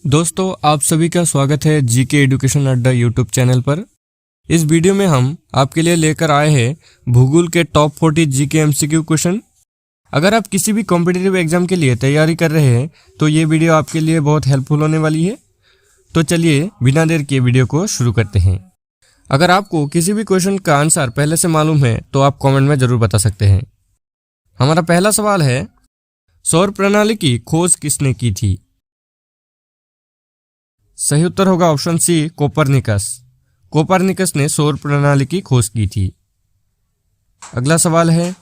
दोस्तों, आप सभी का स्वागत है जीके एजुकेशन अड्डा यूट्यूब चैनल पर। इस वीडियो में हम आपके लिए लेकर आए हैं भूगोल के टॉप 40 जीके एमसीक्यू क्वेश्चन। अगर आप किसी भी कॉम्पिटिटिव एग्जाम के लिए तैयारी कर रहे हैं तो ये वीडियो आपके लिए बहुत हेल्पफुल होने वाली है। तो चलिए बिना देर किए वीडियो को शुरू करते हैं। अगर आपको किसी भी क्वेश्चन का आंसर पहले से मालूम है तो आप कॉमेंट में जरूर बता सकते हैं। हमारा पहला सवाल है, सौर प्रणाली की खोज किसने की थी? सही उत्तर होगा ऑप्शन सी, कोपरनिकस। कोपरनिकस ने सौर प्रणाली की खोज की थी। अगला सवाल है,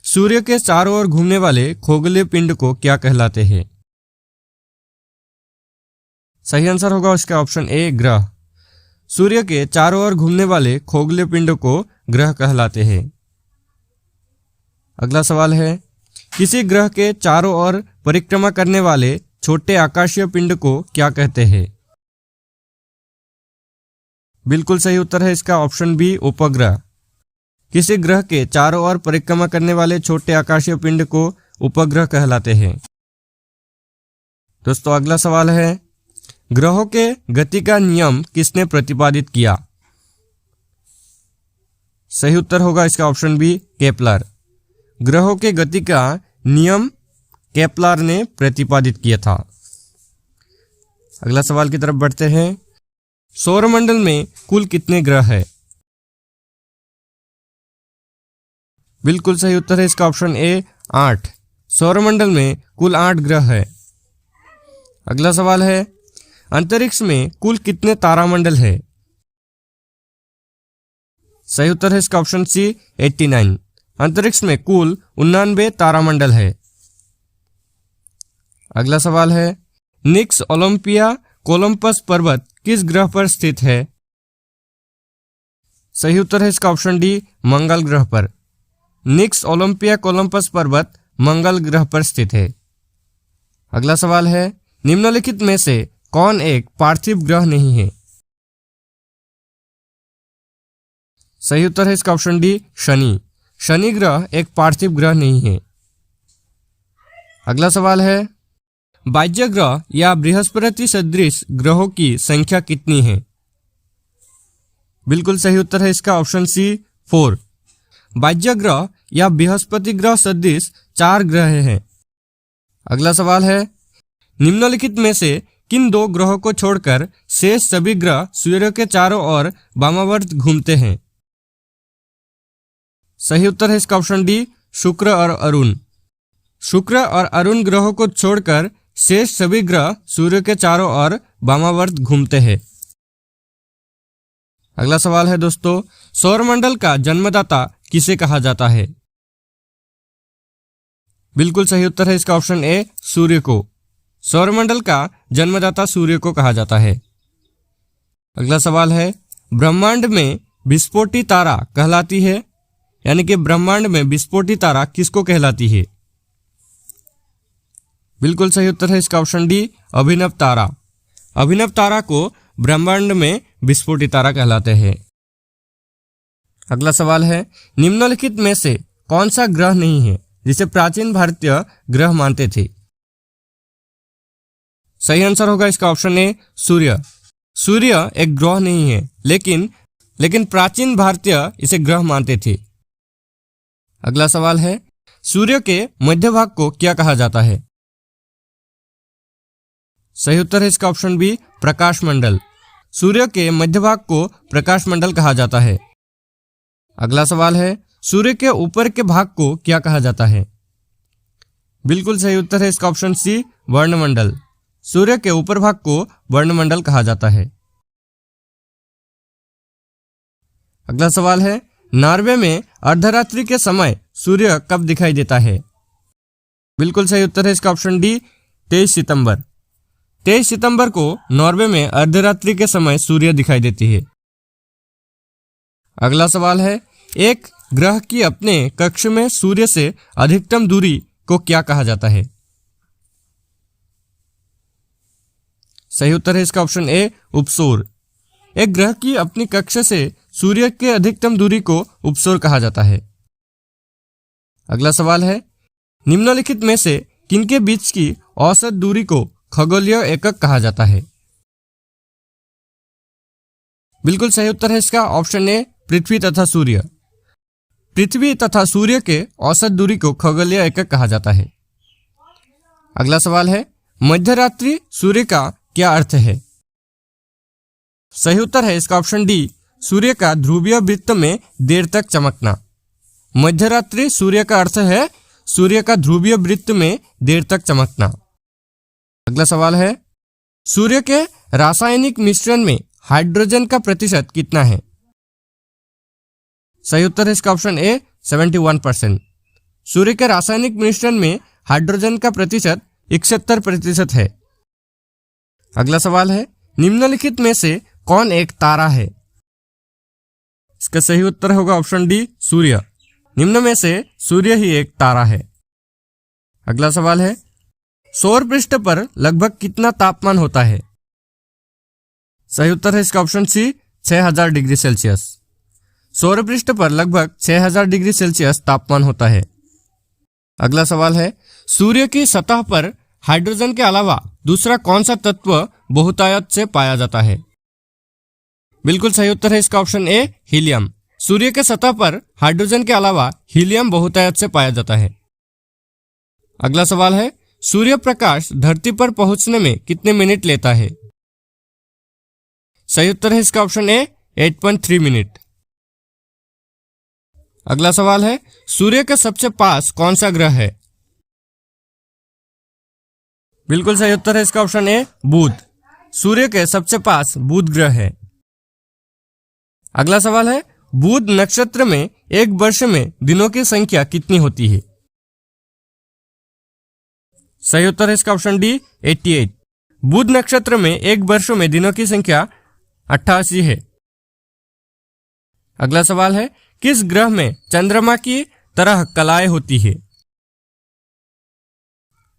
सूर्य के चारों ओर घूमने वाले खगोलीय पिंड को क्या कहलाते हैं? सही आंसर होगा उसका ऑप्शन ए, ग्रह। सूर्य के चारों ओर घूमने वाले खगोलीय पिंड को ग्रह कहलाते हैं। अगला सवाल है, किसी ग्रह के चारों ओर परिक्रमा करने वाले छोटे आकाशीय पिंड को क्या कहते हैं? बिल्कुल सही उत्तर है इसका ऑप्शन बी, उपग्रह। किसी ग्रह के चारों ओर परिक्रमा करने वाले छोटे आकाशीय पिंड को उपग्रह कहलाते हैं। दोस्तों अगला सवाल है, ग्रहों के गति का नियम किसने प्रतिपादित किया? सही उत्तर होगा इसका ऑप्शन बी, केपलर। ग्रहों के गति का नियम केपलर ने प्रतिपादित किया था। अगला सवाल की तरफ बढ़ते हैं, सौरमंडल में कुल कितने ग्रह हैं? बिल्कुल सही उत्तर है इसका ऑप्शन ए, 8। सौरमंडल में कुल 8 ग्रह है। अगला सवाल है, अंतरिक्ष में कुल कितने तारामंडल है? सही उत्तर है इसका ऑप्शन सी, 89। अंतरिक्ष में कुल 89 तारामंडल है। अगला सवाल है, निक्स ओलंपिया कोलंबस पर्वत किस ग्रह पर स्थित है? सही उत्तर है इसका ऑप्शन डी, मंगल ग्रह पर। निक्स ओलंपिया कोलंबस पर्वत मंगल ग्रह पर स्थित है। अगला सवाल है, निम्नलिखित में से कौन एक पार्थिव ग्रह नहीं है? सही उत्तर है इसका ऑप्शन डी, शनि। शनि ग्रह एक पार्थिव ग्रह नहीं है। अगला सवाल है, बाह्य ग्रह या बृहस्पति सदृश ग्रहों की संख्या कितनी है? बिल्कुल सही उत्तर है इसका ऑप्शन सी, 4। बाह्य ग्रह या बृहस्पति ग्रह सदृश 4 ग्रह हैं। अगला सवाल है, निम्नलिखित में से किन 2 ग्रहों को छोड़कर शेष सभी ग्रह सूर्य के चारों ओर वामावर्त घूमते हैं? सही उत्तर है इसका ऑप्शन डी, शुक्र और अरुण। शुक्र और अरुण ग्रहों को छोड़कर शेष सभी ग्रह सूर्य के चारों ओर वामावर्त घूमते हैं। अगला सवाल है दोस्तों, सौरमंडल का जन्मदाता किसे कहा जाता है? बिल्कुल सही उत्तर है इसका ऑप्शन ए, सूर्य को। सौरमंडल का जन्मदाता सूर्य को कहा जाता है। अगला सवाल है, ब्रह्मांड में विस्फोटी तारा कहलाती है, यानी कि ब्रह्मांड में विस्फोटी तारा किसको कहलाती है? बिल्कुल सही उत्तर है इसका ऑप्शन डी, अभिनव तारा। अभिनव तारा को ब्रह्मांड में विस्फोटी तारा कहलाते हैं। अगला सवाल है, निम्नलिखित में से कौन सा ग्रह नहीं है जिसे प्राचीन भारतीय ग्रह मानते थे? सही आंसर होगा इसका ऑप्शन ए, सूर्य। सूर्य एक ग्रह नहीं है, लेकिन प्राचीन भारतीय इसे ग्रह मानते थे। अगला सवाल है, सूर्य के मध्य भाग को क्या कहा जाता है? सही उत्तर है इसका ऑप्शन बी, प्रकाश मंडल। सूर्य के मध्य भाग को प्रकाश मंडल कहा जाता है। अगला सवाल है, सूर्य के ऊपर के भाग को क्या कहा जाता है? बिल्कुल सही उत्तर है इसका ऑप्शन सी, वर्णमंडल। सूर्य के ऊपर भाग को वर्णमंडल कहा जाता है। अगला सवाल है, नॉर्वे में अर्धरात्रि के समय सूर्य कब दिखाई देता है? बिल्कुल सही उत्तर है इसका ऑप्शन डी, 23 सितंबर। 23 सितंबर को नॉर्वे में अर्धरात्रि के समय सूर्य दिखाई देती है। अगला सवाल है, एक ग्रह की अपने कक्ष में सूर्य से अधिकतम दूरी को क्या कहा जाता है? सही उत्तर है इसका ऑप्शन ए, उपसौर। एक ग्रह की अपनी कक्ष से सूर्य के अधिकतम दूरी को उपसौर कहा जाता है। अगला सवाल है, निम्नलिखित में से किनके बीच की औसत दूरी को खगोलीय एकक कहा जाता है? बिल्कुल सही उत्तर है इसका ऑप्शन ए, पृथ्वी तथा सूर्य। पृथ्वी तथा सूर्य के औसत दूरी को खगोलीय एकक कहा जाता है। अगला सवाल है, मध्यरात्रि सूर्य का क्या अर्थ है? सही उत्तर है इसका ऑप्शन डी, सूर्य का ध्रुवीय वृत्त में देर तक चमकना। मध्यरात्रि सूर्य का अर्थ है सूर्य का ध्रुवीय वृत्त में देर तक चमकना। अगला सवाल है, सूर्य के रासायनिक मिश्रण में हाइड्रोजन का प्रतिशत कितना है? सही उत्तर है इसका ऑप्शन ए, 71%। सूर्य के रासायनिक मिश्रण में हाइड्रोजन का प्रतिशत 71% है। अगला सवाल है, निम्नलिखित में से कौन एक तारा है? इसका सही उत्तर होगा ऑप्शन डी, सूर्य। निम्न में से सूर्य ही एक तारा है। अगला सवाल है, सौर पृष्ठ पर लगभग कितना तापमान होता है? सही उत्तर है इसका ऑप्शन सी, 6000 डिग्री सेल्सियस। सौर पृष्ठ पर लगभग 6000 डिग्री सेल्सियस तापमान होता है। अगला सवाल है, सूर्य की सतह पर हाइड्रोजन के अलावा दूसरा कौन सा तत्व बहुतायत से पाया जाता है? बिल्कुल सही उत्तर है इसका ऑप्शन ए, हीलियम। सूर्य के सतह पर हाइड्रोजन के अलावा हीलियम बहुतायत से पाया जाता है। अगला सवाल है, सूर्य प्रकाश धरती पर पहुंचने में कितने मिनट लेता है? सही उत्तर है इसका ऑप्शन ए, 8.3 मिनट। अगला सवाल है, सूर्य के सबसे पास कौन सा ग्रह है? बिल्कुल सही उत्तर है इसका ऑप्शन ए, बुध। सूर्य के सबसे पास बुध ग्रह है। अगला सवाल है, बुध नक्षत्र में एक वर्ष में दिनों की संख्या कितनी होती है? सही उत्तर है इसका ऑप्शन डी, 88। बुध नक्षत्र में एक वर्ष में दिनों की संख्या 88 है। अगला सवाल है, किस ग्रह में चंद्रमा की तरह कलाएं होती है?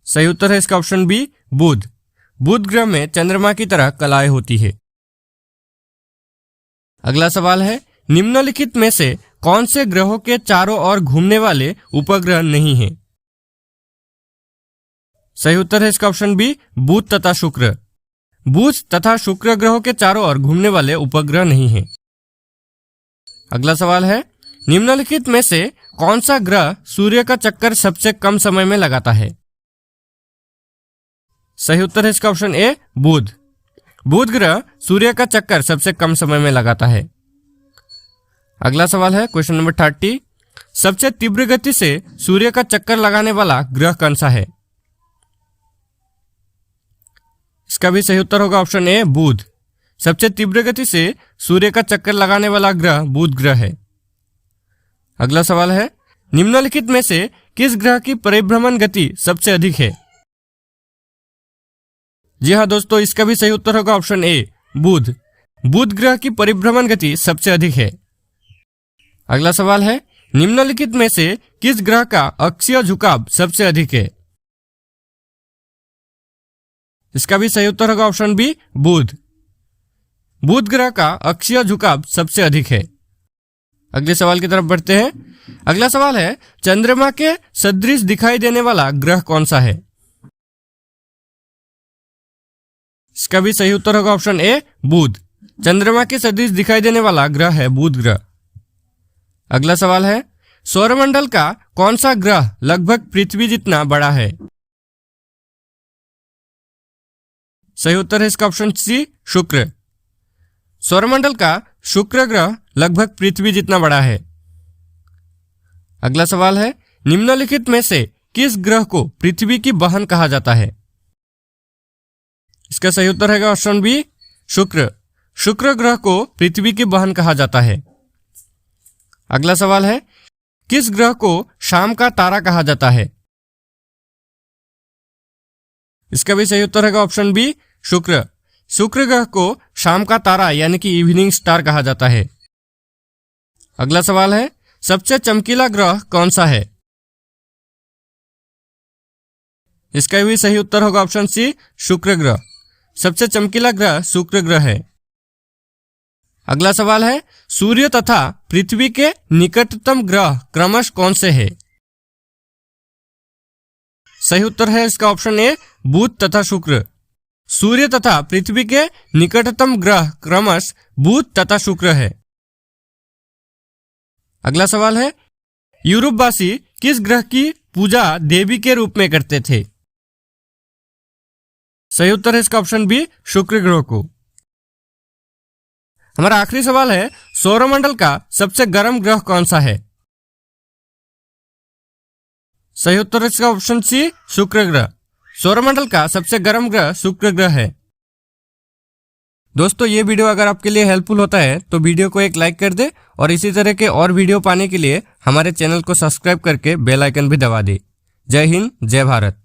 सही उत्तर है इसका ऑप्शन बी, बुध। बुध ग्रह में चंद्रमा की तरह कलाएं होती है। अगला सवाल है, निम्नलिखित में से कौन से ग्रहों के चारों ओर घूमने वाले उपग्रह नहीं हैं? सही उत्तर है इसका ऑप्शन बी, बुध तथा शुक्र। बुध तथा शुक्र ग्रहों के चारों ओर घूमने वाले उपग्रह नहीं हैं। अगला सवाल है, निम्नलिखित में से कौन सा ग्रह सूर्य का चक्कर सबसे कम समय में लगाता है? सही उत्तर है इसका ऑप्शन ए, बुध। बुध ग्रह सूर्य का चक्कर सबसे कम समय में लगाता है। अगला सवाल है, क्वेश्चन नंबर 30, सबसे तीव्र गति से सूर्य का चक्कर लगाने वाला ग्रह कौन सा है? इसका भी सही उत्तर होगा ऑप्शन ए, बुध। सबसे तीव्र गति से सूर्य का चक्कर लगाने वाला ग्रह बुध ग्रह है। अगला सवाल है, निम्नलिखित में से किस ग्रह की परिभ्रमण गति सबसे अधिक है? जी हाँ दोस्तों, इसका भी सही उत्तर होगा ऑप्शन ए, बुध। बुध ग्रह की परिभ्रमण गति सबसे अधिक है। अगला सवाल है, निम्नलिखित में से किस ग्रह का अक्षीय झुकाव सबसे अधिक है? इसका भी सही उत्तर होगा ऑप्शन बी, बुध। बुध ग्रह का अक्षीय झुकाव सबसे अधिक है। अगले सवाल की तरफ बढ़ते हैं। अगला सवाल है, चंद्रमा के सदृश दिखाई देने वाला ग्रह कौन सा है? इसका भी सही उत्तर होगा ऑप्शन ए, बुध। चंद्रमा के सदृश दिखाई देने वाला ग्रह है बुध ग्रह। अगला सवाल है, सौरमंडल का कौन सा ग्रह लगभग पृथ्वी जितना बड़ा है? सही उत्तर है इसका ऑप्शन सी, शुक्र। सौरमंडल का शुक्र ग्रह लगभग पृथ्वी जितना बड़ा है। अगला सवाल है, निम्नलिखित में से किस ग्रह को पृथ्वी की बहन कहा जाता है? इसका सही उत्तर है ऑप्शन बी, शुक्र। शुक्र ग्रह को पृथ्वी की बहन कहा जाता है। अगला सवाल है, किस ग्रह को शाम का तारा कहा जाता है? इसका भी सही उत्तर है ऑप्शन बी, शुक्र। शुक्र ग्रह को शाम का तारा यानी कि इवनिंग स्टार कहा जाता है। अगला सवाल है, सबसे चमकीला ग्रह कौन सा है? इसका भी सही उत्तर होगा ऑप्शन सी, शुक्र ग्रह। सबसे चमकीला ग्रह शुक्र ग्रह है। अगला सवाल है, सूर्य तथा पृथ्वी के निकटतम ग्रह क्रमश कौन से है? सही उत्तर है इसका ऑप्शन ए, बुध तथा शुक्र। सूर्य तथा पृथ्वी के निकटतम ग्रह क्रमश बुध तथा शुक्र है। अगला सवाल है, यूरोपवासी किस ग्रह की पूजा देवी के रूप में करते थे? सही उत्तर है इसका ऑप्शन बी, शुक्र ग्रह को। हमारा आखिरी सवाल है, सौरमंडल का सबसे गर्म ग्रह कौन सा है? सही उत्तर है इसका ऑप्शन सी, शुक्र ग्रह। सौरमंडल का सबसे गर्म ग्रह शुक्र ग्रह है। दोस्तों, ये वीडियो अगर आपके लिए हेल्पफुल होता है तो वीडियो को एक लाइक कर दे और इसी तरह के और वीडियो पाने के लिए हमारे चैनल को सब्सक्राइब करके बेल आइकन भी दबा दे। जय हिंद, जय भारत।